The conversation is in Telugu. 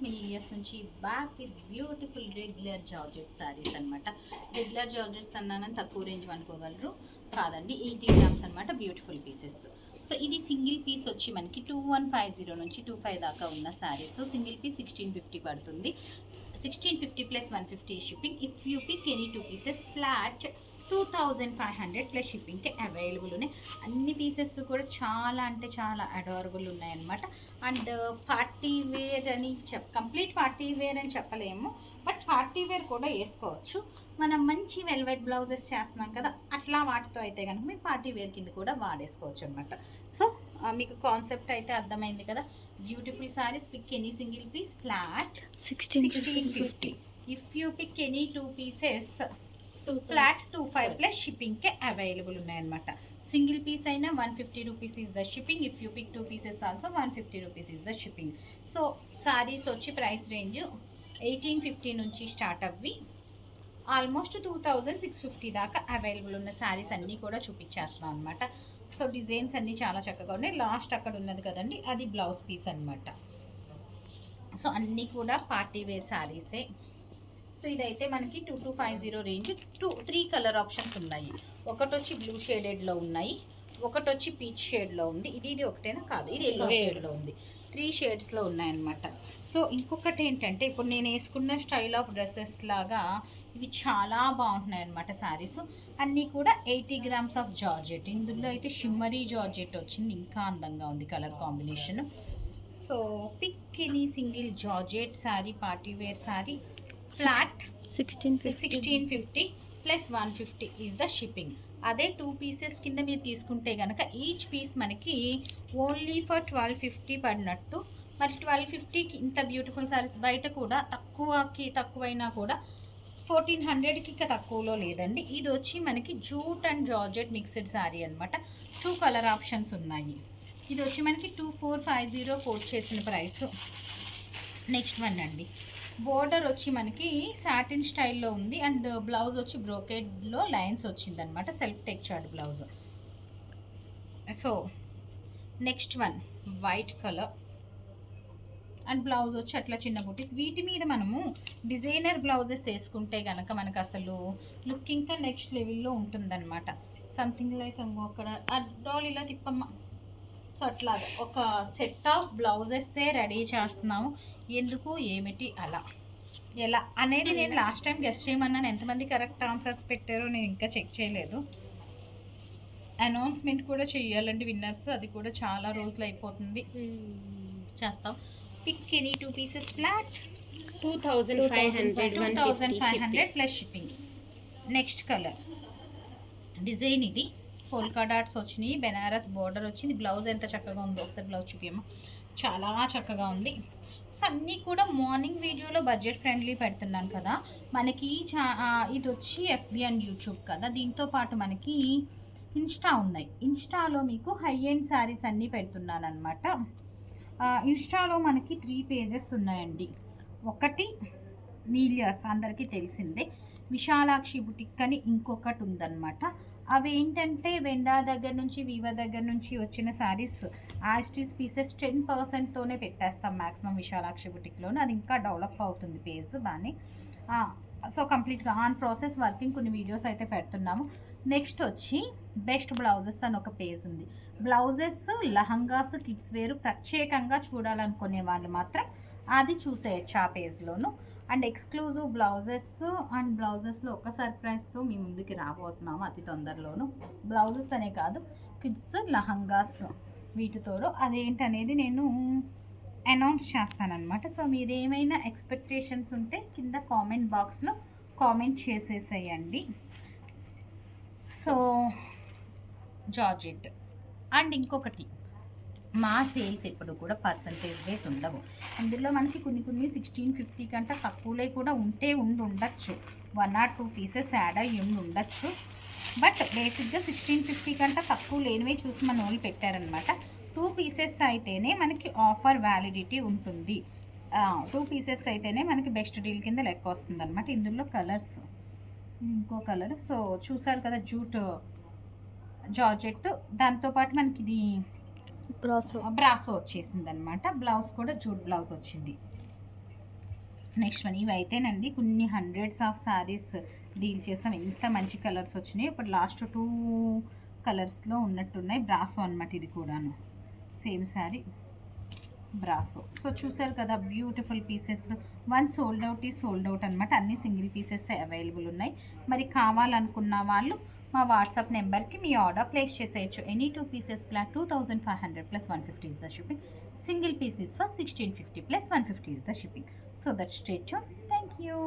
many years నుంచి back with beautiful regular georgette saris అనమాట. రెగ్యులర్ జార్జెట్స్ అన్నానని తక్కువ రేంజ్ అనుకోగలరు, కాదండి 80 గ్రామ్స్ అనమాట. Beautiful pieces. సో ఇది సింగిల్ పీస్ వచ్చి మనకి 2150 నుంచి 25 దాకా ఉన్న శారీస్. సింగిల్ పీస్ 1650 పడుతుంది. 1650 plus 150 shipping. If you pick any 2 pieces flat 2500 plus షిప్పింగ్కి అవైలబుల్ ఉన్నాయి. అన్ని పీసెస్ కూడా చాలా అంటే చాలా అడారబుల్ ఉన్నాయన్నమాట. అండ్ పార్టీ వేర్ అని కంప్లీట్ పార్టీ వేర్ అని చెప్పలేము, బట్ పార్టీ వేర్ కూడా వేసుకోవచ్చు. మనం మంచి వెల్వెట్ బ్లౌజెస్ చేస్తున్నాం కదా, అట్లా వాటితో అయితే కనుక మీకు పార్టీ వేర్ కింద కూడా వాడేసుకోవచ్చు అనమాట. సో మీకు కాన్సెప్ట్ అయితే అర్థమైంది కదా. Beautiful saris. Pick any single piece flat 1650. If you pick any 2 pieces flat 25 plus షిప్పింగ్కే అవైలబుల్ ఉన్నాయన్నమాట. సింగిల్ పీస్ అయినా 150 rupees is the shipping. If you pick 2 pieces also 150 rupees is the shipping. So saris వచ్చి ప్రైస్ రేంజ్ 1850 నుంచి స్టార్ట్ అవ్వి ఆల్మోస్ట్ 2650 దాకా అవైలబుల్ ఉన్న శారీస్ అన్నీ కూడా చూపించేస్తున్నాం అనమాట. సో డిజైన్స్ అన్నీ చాలా చక్కగా ఉన్నాయి. లాస్ట్ అక్కడ ఉన్నది కదండి, అది బ్లౌజ్ పీస్ అనమాట. సో అన్నీ కూడా పార్టీ వేర్ శారీసే. సో ఇదైతే మనకి 2250 రేంజ్. 3 కలర్ ఆప్షన్స్ ఉన్నాయి. ఒకటి వచ్చి బ్లూ షేడెడ్లో ఉన్నాయి, ఒకటి వచ్చి పీచ్ షేడ్లో ఉంది. ఇది ఒకటేనా కాదు, ఇది ఎల్లో షేడ్లో ఉంది. 3 షేడ్స్లో ఉన్నాయన్నమాట. సో ఇంకొకటి ఏంటంటే ఇప్పుడు నేను వేసుకున్న స్టైల్ ఆఫ్ డ్రెస్సెస్ లాగా ఇవి చాలా బాగుంటున్నాయి అనమాట శారీస్. అన్నీ కూడా 80 గ్రామ్స్ ఆఫ్ జార్జెట్. ఇందులో అయితే షిమ్మరీ జార్జెట్ వచ్చింది, ఇంకా అందంగా ఉంది colour combination. So pick any single georgette sari, party wear sari flat 1650 plus 150 is the shipping. అదే 2 పీసెస్ కింద మీరు తీసుకుంటే కనుక ఈచ్ పీస్ మనకి ఓన్లీ ఫర్ 1250 పడినట్టు. మరి 1250కి ఇంత బ్యూటిఫుల్ సారీస్ బయట కూడా తక్కువైనా కూడా 1400కి తక్కువలో లేదండి. ఇది వచ్చి మనకి jute and georgette mixed sari అనమాట. 2 కలర్ ఆప్షన్స్ ఉన్నాయి. ఇది వచ్చి మనకి 2450 కోట్ చేసిన ప్రైస్. నెక్స్ట్ వన్ అండి. బోర్డర్ వచ్చి మనకి సాటిన్ స్టైల్లో ఉంది అండ్ బ్లౌజ్ వచ్చి బ్రోకెడ్లో లైన్స్ వచ్చిందనమాట. Self textured blouse. So next one white colour and blouse వచ్చి అట్లా చిన్న బూటీస్. వీటి మీద మనము డిజైనర్ బ్లౌజెస్ వేసుకుంటే కనుక మనకు అసలు లుక్ ఇంకా నెక్స్ట్ లెవెల్లో ఉంటుందన్నమాట. సంథింగ్ లైక్ అక్కడ డాల్ ఇలా తిప్పమ్మ. సో అట్లాగా ఒక సెట్ ఆఫ్ బ్లౌజెస్సే రెడీ చేస్తున్నాము. ఎందుకు ఏమిటి అలా ఎలా అనేది నేను లాస్ట్ టైం గెస్ట్ చేయమన్నాను. ఎంతమంది కరెక్ట్ ఆన్సర్స్ పెట్టారో నేను ఇంకా చెక్ చేయలేదు. అనౌన్స్మెంట్ కూడా చెయ్యాలండి విన్నర్స్, అది కూడా చాలా రోజులు అయిపోతుంది. చేస్తాం. Pick any 2 pieces flat 2500 plus shipping. Next colour design ఇది పోల్కా డాట్స్ వచ్చినాయి, బెనారస్ బోర్డర్ వచ్చింది. బ్లౌజ్ ఎంత చక్కగా ఉందో ఒకసారి బ్లౌజ్ చూపించమ్మా. చాలా చక్కగా ఉంది. సో అన్నీ కూడా మార్నింగ్ వీడియోలో బడ్జెట్ ఫ్రెండ్లీ పెడుతున్నాను కదా. మనకి ఇది వచ్చి ఎఫ్బి అండ్ యూట్యూబ్ కదా, దీంతో పాటు మనకి ఇన్స్టా ఉన్నాయి. ఇన్స్టాలో మీకు హై ఎండ్ శారీస్ అన్నీ పెడుతున్నాను అనమాట. ఇన్స్టాలో మనకి 3 పేజెస్ ఉన్నాయండి. ఒకటి నీలియర్స్ అందరికీ తెలిసిందే, విశాలాక్షి బుటిక్ అని ఇంకొకటి ఉందన్నమాట. అవి ఏంటంటే వెండా దగ్గర నుంచి వీవా దగ్గర నుంచి వచ్చిన శారీస్ యాస్టీస్ పీసెస్ 10%తోనే పెట్టేస్తాం మ్యాక్సిమం విశాలాక్షి బుటిక్లోనే. అది ఇంకా డెవలప్ అవుతుంది పేజ్ బాగానే. సో కంప్లీట్గా ఆన్ ప్రాసెస్ వర్కింగ్, కొన్ని వీడియోస్ అయితే పెడుతున్నాము. నెక్స్ట్ వచ్చి బెస్ట్ బ్లౌజెస్ అని ఒక పేజ్ ఉంది. బ్లౌజెస్ లహంగాస్ కిడ్స్ వేరు ప్రత్యేకంగా చూడాలనుకునే వాళ్ళు మాత్రం అది చూసేయచ్చు ఆ పేజ్లోను. అండ్ ఎక్స్క్లూజివ్ బ్లౌజెస్ అండ్ బ్లౌజెస్లో ఒక సర్ప్రైజ్తో మీ ముందుకి రాబోతున్నాము అతి తొందరలోను. బ్లౌజెస్ అనే కాదు, కిడ్స్ లహంగాస్ వీటితోడు అదేంటనేది నేను అనౌన్స్ చేస్తానన్నమాట. సో మీరు ఏమైనా ఎక్స్పెక్టేషన్స్ ఉంటే కింద కామెంట్ బాక్స్లో కామెంట్ చేసేసేయండి. సో జార్జెట్ అండ్ ఇంకొకటి, మా సేల్స్ ఎప్పుడు కూడా పర్సంటేజ్ బేస్ ఉండవు. అందులో మనకి కొన్ని 1650 కంటే తక్కువలో కూడా ఉండొచ్చు. 1 or 2 పీసెస్ యాడ్ అయ్యి ఉండొచ్చు. బట్ బేసిక్గా 1650 కంటే తక్కువ లేనివే చూసి మన వాళ్ళు పెట్టారనమాట. 2 పీసెస్ అయితేనే మనకి ఆఫర్ వ్యాలిడిటీ ఉంటుంది. 2 పీసెస్ అయితేనే మనకి బెస్ట్ డీల్ కింద లెక్క వస్తుంది అనమాట. ఇందులో కలర్స్ ఇంకో కలర్. సో చూసారు కదా జూట్ జార్జెట్, దాంతోపాటు మనకి ఇది బ్రాసో వచ్చేసింది అనమాట. బ్లౌజ్ కూడా జూట్ బ్లౌజ్ వచ్చింది. నెక్స్ట్ వన్ ఇవి అయితేనండి కొన్ని హండ్రెడ్స్ ఆఫ్ శారీస్ డీల్ చేసాం. ఎంత మంచి కలర్స్ వచ్చినాయి. ఇప్పుడు లాస్ట్ 2 కలర్స్లో ఉన్నట్టున్నాయి. బ్రాసో అనమాట ఇది కూడాను. Same sari brasso. సో చూసారు కదా beautiful pieces. One sold out అనమాట. అన్ని సింగిల్ పీసెస్ అవైలబుల్ ఉన్నాయి. మరి కావాలనుకున్న వాళ్ళు మా వాట్సాప్ నెంబర్కి మీ ఆర్డర్ ప్లేస్ చేసేయచ్చు. Any 2 pieces flat 2500 + 150 is the shipping. Single piece is for 1650 + 150 is the shipping. So that stay tuned. Thank you.